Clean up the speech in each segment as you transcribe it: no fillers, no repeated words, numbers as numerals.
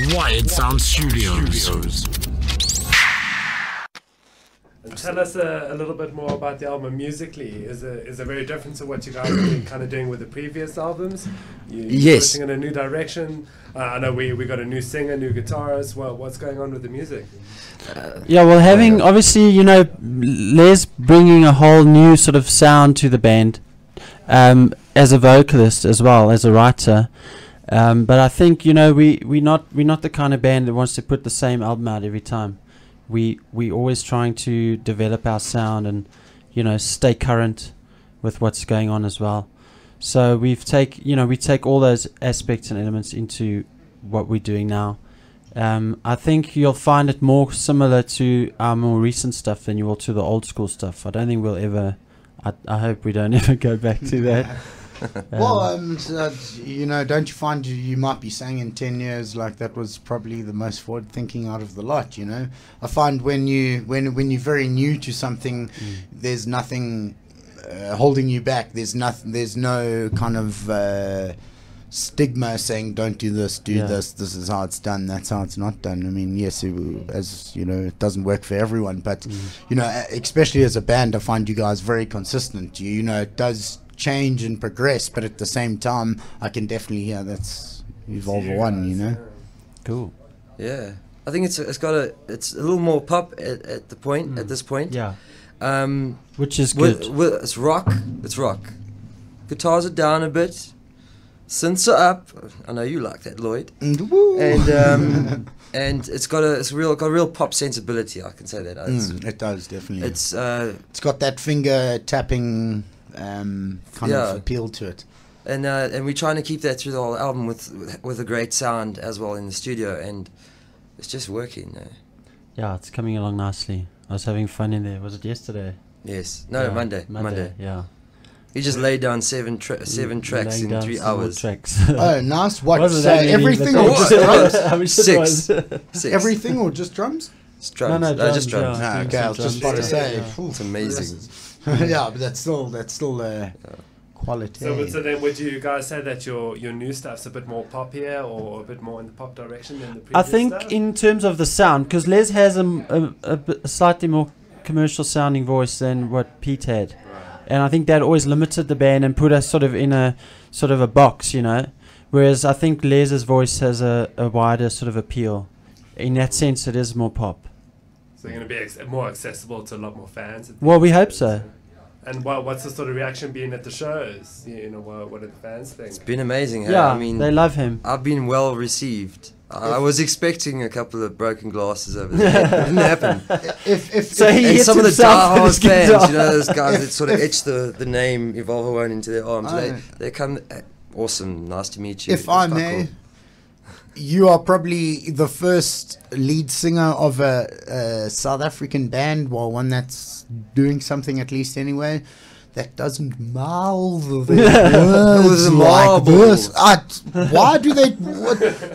Wired Sound Studios. Tell us a little bit more about the album musically. Is it very different to what you guys have been kind of doing with the previous albums? You're Yes. pushing in a new direction. I know we got a new singer, new guitarist. Well, what's going on with the music? Yeah, well, having obviously, Les bringing a whole new sort of sound to the band, as a vocalist as well as a writer. But I think we're not the kind of band that wants to put the same album out every time. We always trying to develop our sound and stay current with what's going on as well. So we take all those aspects and elements into what we're doing now. I think you'll find it more similar to our more recent stuff than you will to the old school stuff. I don't think we'll ever. I hope we don't ever go back to that. Well, don't you find you might be saying in 10 years like that was probably the most forward thinking out of the lot, I find when you're very new to something, there's nothing holding you back. There's no kind of stigma saying don't do this, this is how it's done, that's how it's not done. I mean, yes, it doesn't work for everyone, but especially as a band, I find you guys very consistent. It does change and progress, but at the same time I can definitely hear that's Evolver One. Cool. Yeah, I think it's a little more pop at this point. Yeah. Which is good. It's rock. Guitars are down a bit. Synths are up. I know you like that, Lloyd. And it's got a real pop sensibility. I can say that. It does definitely. It's got that finger tapping kind of appeal to it. And we're trying to keep that through the whole album with a great sound as well in the studio, and it's just working. Yeah, it's coming along nicely. I was having fun in there. Was it yesterday? Yes. No, Monday. Yeah. He just laid down seven tracks in 3 hours. Tracks. Oh, nice. What? So everything or just drums? Six. Everything or just drums? It's drums. No, drums, just drums. yeah. Okay, I was just about to say. It's amazing. Yeah, but that's still quality. So then would you guys say that your new stuff's a bit more poppier or a bit more in the pop direction than the previous I think stuff? in terms of the sound, because Les has a slightly more commercial sounding voice than what Pete had. And I think that always limited the band and put us sort of in a box, Whereas I think Les's voice has a wider sort of appeal. In that sense, it is more pop. So you're going to be more accessible to a lot more fans? Well, we hope so. And what's the sort of reaction been at the shows? What do the fans think? It's been amazing. Yeah, I mean, they love him. I've been well received. I was expecting a couple of broken glasses over there. It didn't happen. And some of the diehard fans, those guys that sort of etch the name Evolver One into their arms, they come. Awesome, nice to meet you. If I may, you are probably the first lead singer of a South African band, one that's doing something at least anyway, that doesn't mouth their words like this. Why do they?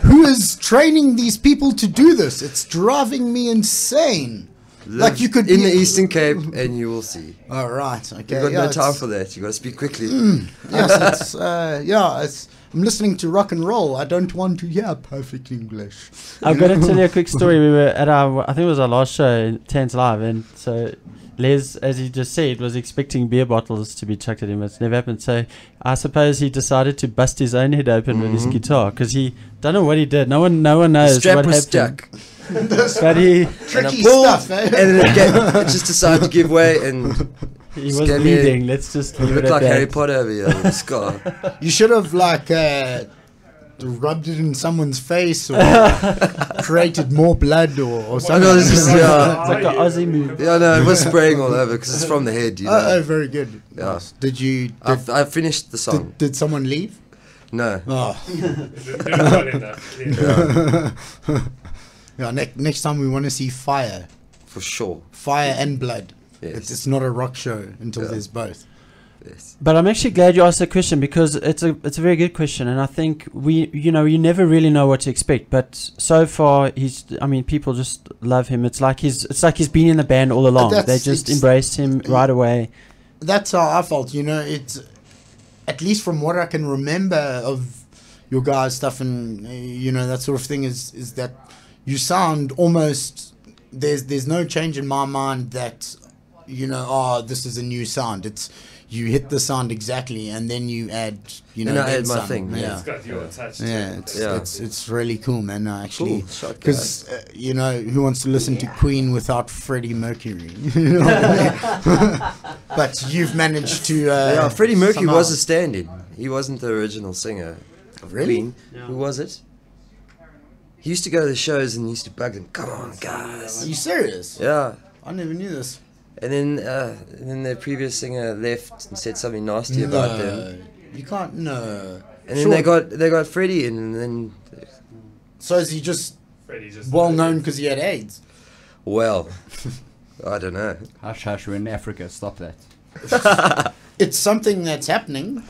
Who is training these people to do this? It's driving me insane. Live you could in the Eastern Cape, and you will see. All right, okay. You've got no time for that. You've got to speak quickly. Yes, I'm listening to rock and roll. I don't want to hear perfect English. I've got to tell you a quick story. We were at I think it was our last show, Tans Live, and so Les, as he just said, was expecting beer bottles to be chucked at him. It's never happened. So I suppose he decided to bust his own head open with his guitar, because he don't know what he did. No one knows the strap what was happened. Stuck. But he tricky stuff, eh? And then it just decided to give way, and he was bleeding. Let's just you look like Harry Potter over here with a scar. You should have rubbed it in someone's face or created more blood or something. No, this is it's like an Aussie move. Yeah, no, it was spraying all over because it's from the head. Oh, very good. Yeah. Nice. Did you? I finished the song. Did someone leave? No. Oh. Yeah, next time we want to see fire. For sure. Fire and blood. Yes. It's not a rock show until there's both. Yes. But I'm actually glad you asked that question, because it's a very good question, and I think you never really know what to expect. But so far, people just love him. It's like he's been in the band all along. They just embraced him right away. That's how I felt. It's at least from what I can remember of your guys' stuff and you know, that sort of thing is that you sound almost, there's no change in my mind that, you know, oh, this is a new sound. It's, you hit the sound exactly, and then you add, you know, and I add my some. thing. It's got your touch. Yeah, it's really cool, man. Actually, Cool. because you know, who wants to listen to Queen without Freddie Mercury? You know what I mean? But you've managed to. Yeah, Freddie Mercury somehow- was a stand-in. He wasn't the original singer of Really? Queen. Yeah. Who was it? He used to go to the shows and used to bug them. Come on, Are guys. you serious? Yeah. I never knew this. And then the previous singer left and said something nasty about them. You can't. No. And then they got Freddie in, and then So is he just Freddie just well known because he had AIDS? well, I don't know. Hush, hush, we're in Africa. Stop that. It's something that's happening.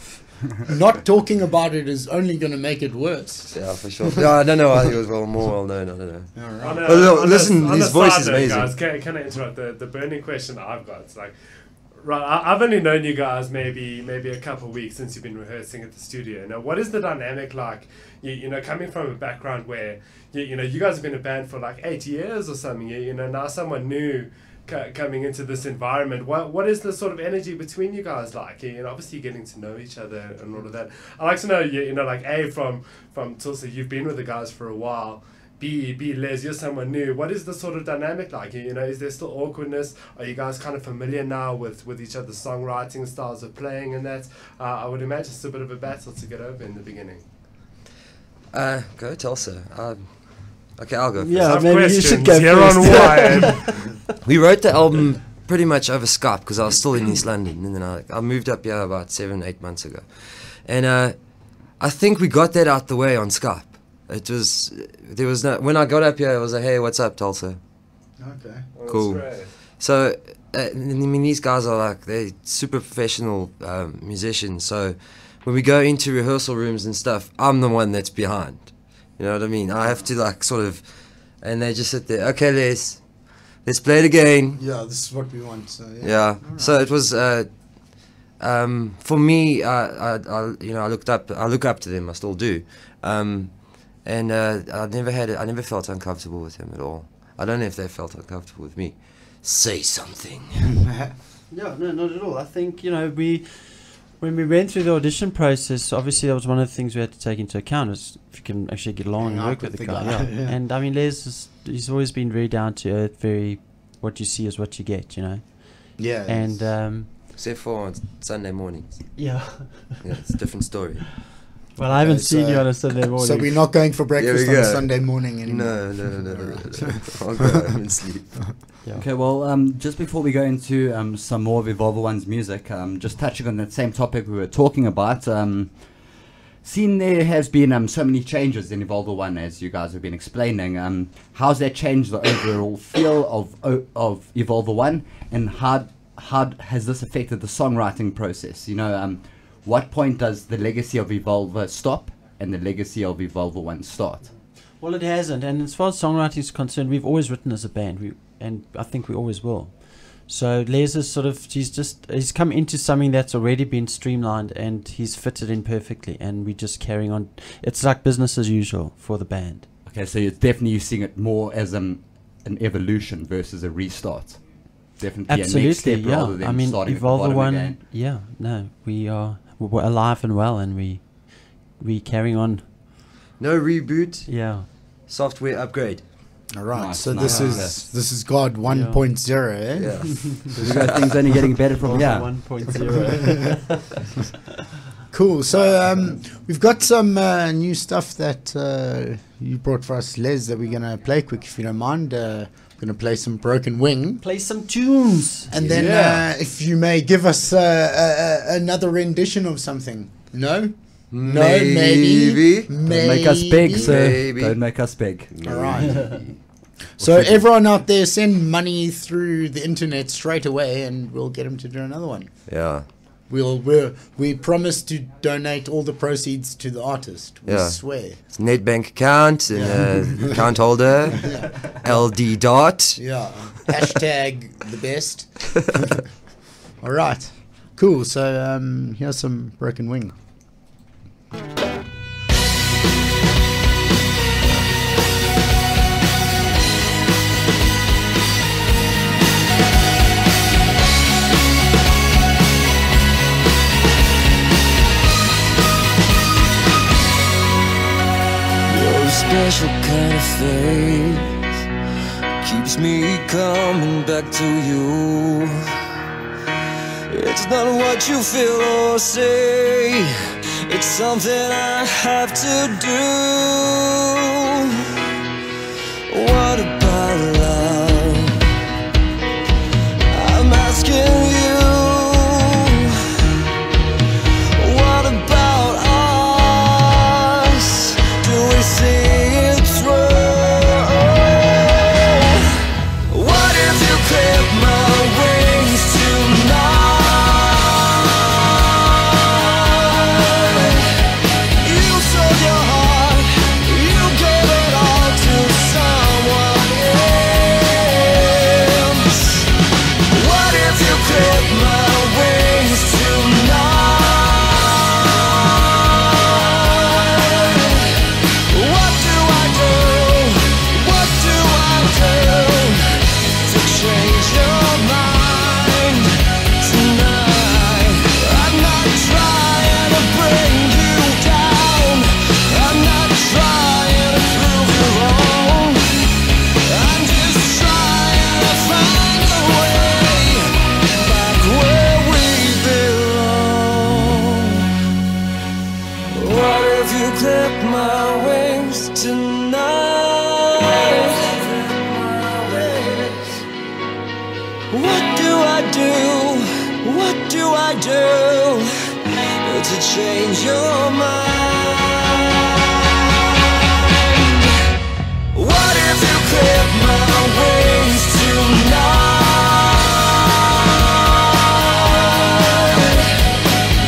Not talking about it is only going to make it worse. Yeah, for sure. No, I don't know. I think it was more well known. I don't know. All On right. a- But look, on a- listen, on his a voice side is note, amazing. Guys, can I interrupt? The burning question I've got, it's like, right, I've only known you guys maybe a couple of weeks since you've been rehearsing at the studio. Now, what is the dynamic like? You know, coming from a background where you know you guys have been a band for like 8 years or something. You know, now someone new coming into this environment. What is the sort of energy between you guys like? You know, obviously getting to know each other and all of that. I like to know, you know, like A, from Tulsa, you've been with the guys for a while. B, Les, you're someone new. What is the sort of dynamic like? You know, is there still awkwardness? Are you guys kind of familiar now with each other's songwriting styles of playing and that? I would imagine it's a bit of a battle to get over in the beginning. Go Tulsa. Okay, I'll go first. Yeah, Tough maybe you questions should go here first. on Wired. We wrote the album pretty much over Skype because I was still in East London, and then I moved up here about 7-8 months ago, and I think we got that out the way on Skype. There was no, when I got up here, I was like, hey, what's up, Tulsa? Okay. Well, Cool. that's great. So, I mean, these guys are like, they're super professional musicians. So, when we go into rehearsal rooms and stuff, I'm the one that's behind. You know what I mean? I have to like sort of, and they just sit there. Okay, let's play it again. Yeah, this is what we want. So Yeah. So it was. For me, I look up to them. I still do. And I never felt uncomfortable with them at all. I don't know if they felt uncomfortable with me. Say something. Yeah, no, not at all. I think, you know, when we went through the audition process, obviously that was one of the things we had to take into account, is if you can actually get along Hang and out work with with the the guy. guy, Yeah. yeah. And I mean, he's always been very down to earth, very, what you see is what you get, you know. Yeah. And Except for on Sunday mornings. yeah. Yeah, it's a different story. Well, I haven't Okay, seen so- you on a Sunday morning. So we're not going for breakfast we on a go. Sunday morning anymore. No. I'll go home and sleep. Yeah. Okay, well, just before we go into some more of Evolver One's music, just touching on that same topic we were talking about, seeing there has been so many changes in Evolver One, as you guys have been explaining. How's that changed the overall feel of Evolver One, and how has this affected the songwriting process? You know, what point does the legacy of Evolver stop and the legacy of Evolver One start? Well, it hasn't, and as far as songwriting is concerned, we've always written as a band, and I think we always will. So Les is sort of, he's come into something that's already been streamlined, and he's fitted in perfectly, and we're just carrying on. It's like business as usual for the band. Okay, so you're definitely seeing it more as an evolution versus a restart. Definitely a next Absolutely, step yeah. rather than I mean, starting at the Evolver bottom One, again. yeah, no, we're alive and well, and we carrying on. No reboot. Yeah. Software upgrade. All right. Nice, So nice. this is God 1.0, eh? Yeah. So we got things only getting better from here. 1.0. Cool. So we've got some new stuff that you brought for us, Les, that we're gonna play quick, if you don't mind. We're gonna play some Broken Wing, Play some tunes. and then Yeah. if you may give us another rendition of something. No. No, maybe. Don't make us big, Maybe. sir. Maybe. Don't make us big. All right. So everyone out there, send money through the internet straight away, and we'll get them to do another one. Yeah. We promise to donate all the proceeds to the artist. We Yeah. swear. It's net bank account and account holder. LD dot. Yeah. Hashtag the best. All right. Cool. So here's some Broken Wing. special kind of faith keeps me coming back to you. It's not what you feel or say, it's something I have to do. What about love? I'm asking you. What about us? Do we see it through? What if you clip my wings tonight? You sold your heart, you gave it all to someone else. What if you clip my wings tonight? What do I do? What do I do to change your mind tonight? I'm not trying to bring you down, I'm not trying to prove you wrong. I'm just trying to find a way back where we belong. What if you clip my wings tonight? What do I do? What do I do to change your mind? What if you clip my wings tonight?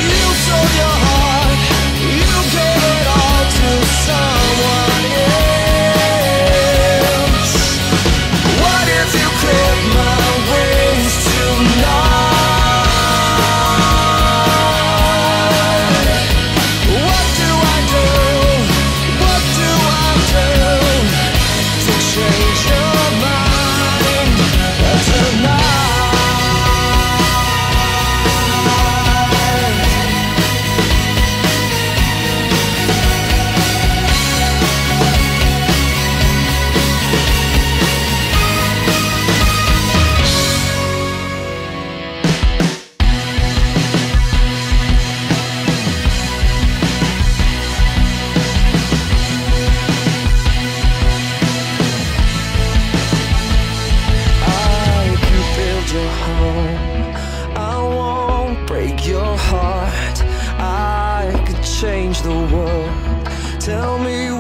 You sold your heart, you gave it all to someone else. What if you clip my wings tonight? What do I do? What do I do to change your mind tonight? I can build your home, I won't break your heart. I could change the world. Tell me